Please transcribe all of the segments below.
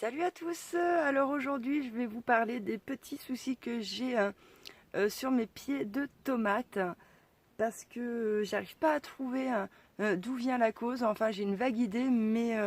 Salut à tous. Alors aujourd'hui je vais vous parler des petits soucis que j'ai sur mes pieds de tomates parce que j'arrive pas à trouver d'où vient la cause. Enfin j'ai une vague idée mais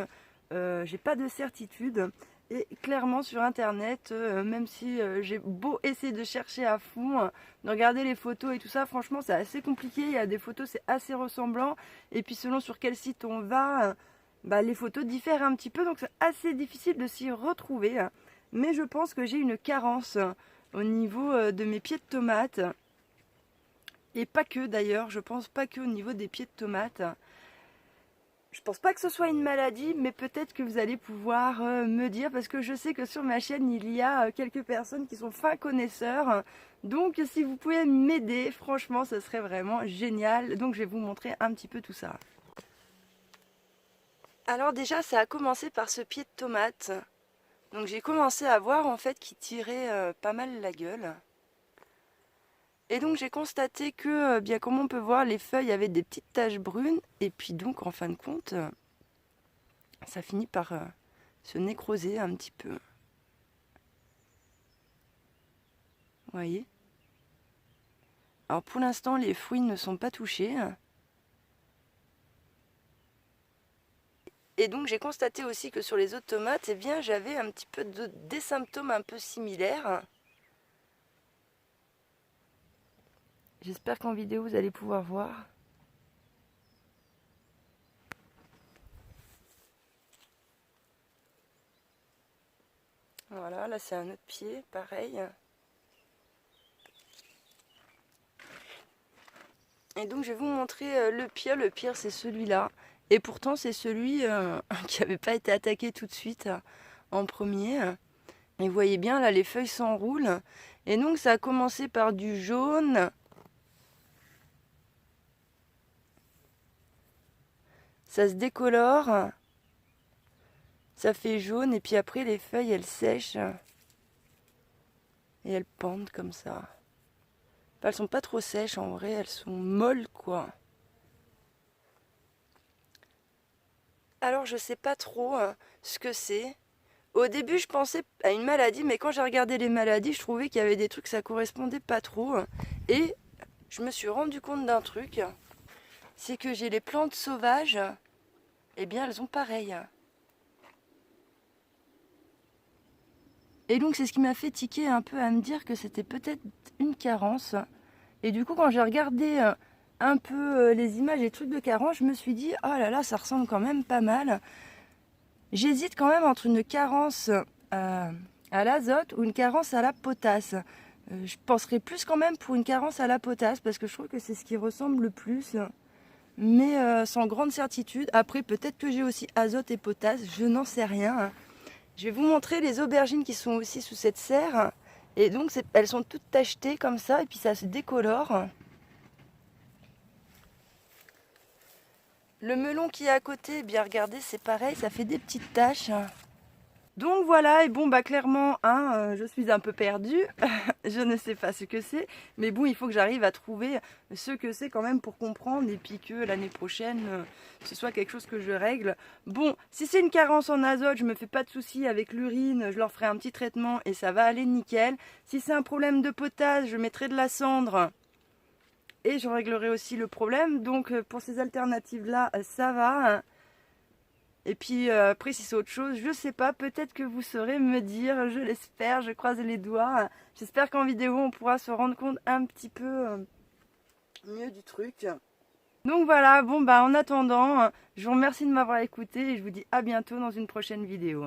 j'ai pas de certitude. Et clairement sur internet, même si j'ai beau essayer de chercher à fond, de regarder les photos et tout ça, franchement c'est assez compliqué. Il y a des photos, c'est assez ressemblant. Et puis selon sur quel site on va, les photos diffèrent un petit peu, donc c'est assez difficile de s'y retrouver. Mais je pense que j'ai une carence au niveau de mes pieds de tomates. Et pas que d'ailleurs, je pense pas que au niveau des pieds de tomates. Je pense pas que ce soit une maladie, mais peut-être que vous allez pouvoir me dire, parce que je sais que sur ma chaîne, il y a quelques personnes qui sont fins connaisseurs. Donc si vous pouvez m'aider, franchement, ce serait vraiment génial. Donc je vais vous montrer un petit peu tout ça. Alors déjà, ça a commencé par ce pied de tomate. Donc j'ai commencé à voir en fait qu'il tirait pas mal la gueule. Et donc j'ai constaté que, bien comme on peut voir, les feuilles avaient des petites taches brunes. Et puis donc en fin de compte, ça finit par se nécroser un petit peu. Vous voyez? Alors pour l'instant, les fruits ne sont pas touchés. Et donc j'ai constaté aussi que sur les autres tomates, eh bien, j'avais un petit peu des symptômes un peu similaires. J'espère qu'en vidéo vous allez pouvoir voir. Voilà, là c'est un autre pied, pareil. Et donc je vais vous montrer le pire. Le pire c'est celui-là. Et pourtant c'est celui qui n'avait pas été attaqué tout de suite en premier. Et vous voyez bien là les feuilles s'enroulent. Et donc ça a commencé par du jaune. Ça se décolore. Ça fait jaune et puis après les feuilles elles sèchent. Et elles pendent comme ça. Enfin, elles sont pas trop sèches en vrai, elles sont molles quoi. Alors je sais pas trop ce que c'est. Au début je pensais à une maladie, mais quand j'ai regardé les maladies, je trouvais qu'il y avait des trucs ça correspondait pas trop. Et je me suis rendu compte d'un truc, c'est que j'ai les plantes sauvages, eh bien elles ont pareil. Et donc c'est ce qui m'a fait tiquer un peu à me dire que c'était peut-être une carence. Et du coup quand j'ai regardé un peu les images et trucs de carence, je me suis dit oh là là ça ressemble quand même pas mal. J'hésite quand même entre une carence à l'azote ou une carence à la potasse. Je penserais plus quand même pour une carence à la potasse parce que je trouve que c'est ce qui ressemble le plus. Mais sans grande certitude. Après peut-être que j'ai aussi azote et potasse, je n'en sais rien. Je vais vous montrer les aubergines qui sont aussi sous cette serre. Et donc elles sont toutes tachetées comme ça et puis ça se décolore. Le melon qui est à côté, eh bien regardez, c'est pareil, ça fait des petites taches. Donc voilà, et bon clairement, je suis un peu perdue, je ne sais pas ce que c'est, mais bon il faut que j'arrive à trouver ce que c'est quand même pour comprendre et puis que l'année prochaine ce soit quelque chose que je règle. Bon, si c'est une carence en azote, je me fais pas de soucis avec l'urine, je leur ferai un petit traitement et ça va aller nickel. Si c'est un problème de potasse, je mettrai de la cendre et je réglerai aussi le problème. Donc pour ces alternatives là, ça va. Et puis après si c'est autre chose, je sais pas, peut-être que vous saurez me dire, je l'espère, je croise les doigts. J'espère qu'en vidéo on pourra se rendre compte un petit peu mieux du truc. Donc voilà, bon en attendant, je vous remercie de m'avoir écouté et je vous dis à bientôt dans une prochaine vidéo.